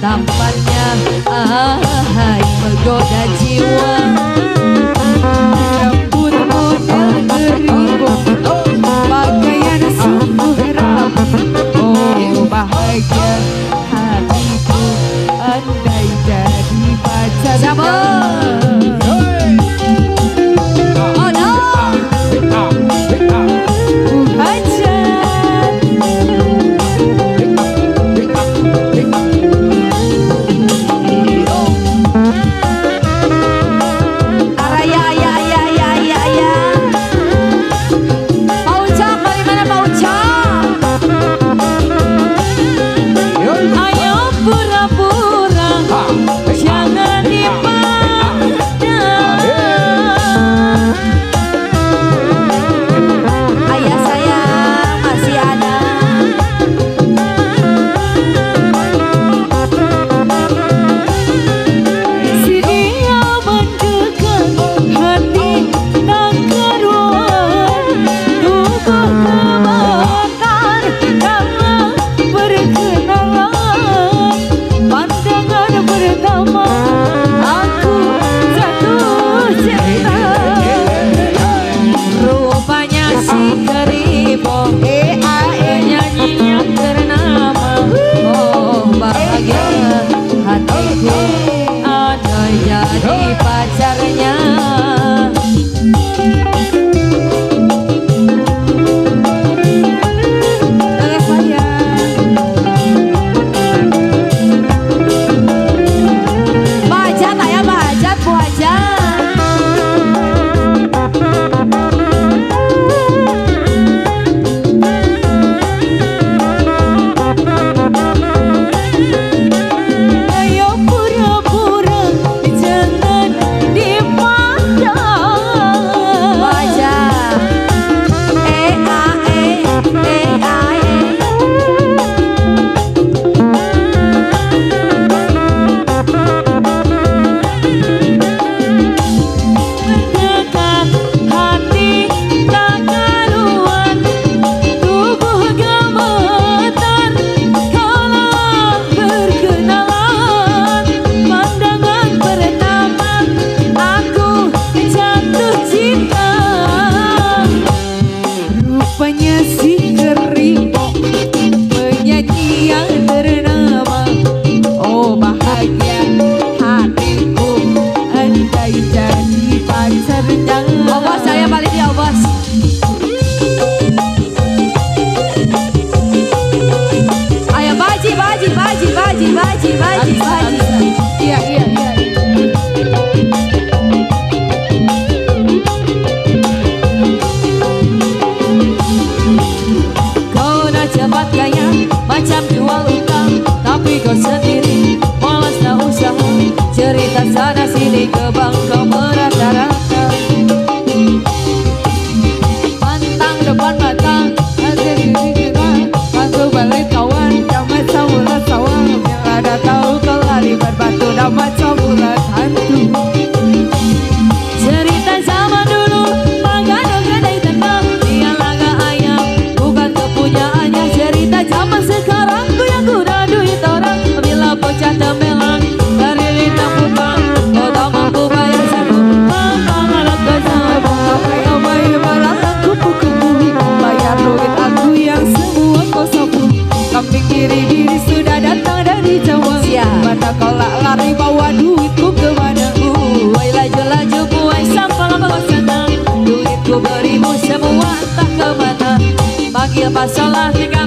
Tampaknya ahai menggoda jiwa. Rambut model keribut, pakaian sungguh rapi. Oh bahagia hatiku andai jadi pacarnya. Jadi pacarnya. Bajat ayah bajat bu aja. Si keripok penyanyi yang ternama. Oh bahagia hatiku andai jadi pacarnya. Oh bos saya balik dia bos. Ayo baji baji baji baji baji baji baji. Iya iya iya. Cepat kaya macam jual utang, tapi kau sendiri malas tak usaha. Cerita sana sini ke bank kau merata-rata. Pantang depan mata hasil diri kita. Bantu balik kawan jangan samulat sawah. Biar ada tahu kau lari berbatu dan macam ulat hantu. Cerita zaman dulu makan kedai tenang, dia laga ayam bukan kepunyaannya. Cerita zaman sekarang ku yang guna duit orang. Bila bocah temelan dari lintang putang, kau tak mampu bayar satu. Mamang anak kesama kau bayar barang kupu-kupu. Bayar duit aku yang semua kau sapu. Kambing diri-diri sudah datang dari Jawa. Mana kau lari bawa duitku kemana? Laju-laju buai sampai lama senang. Duitku berimu semua entah kemana. Panggil pasalah tinggal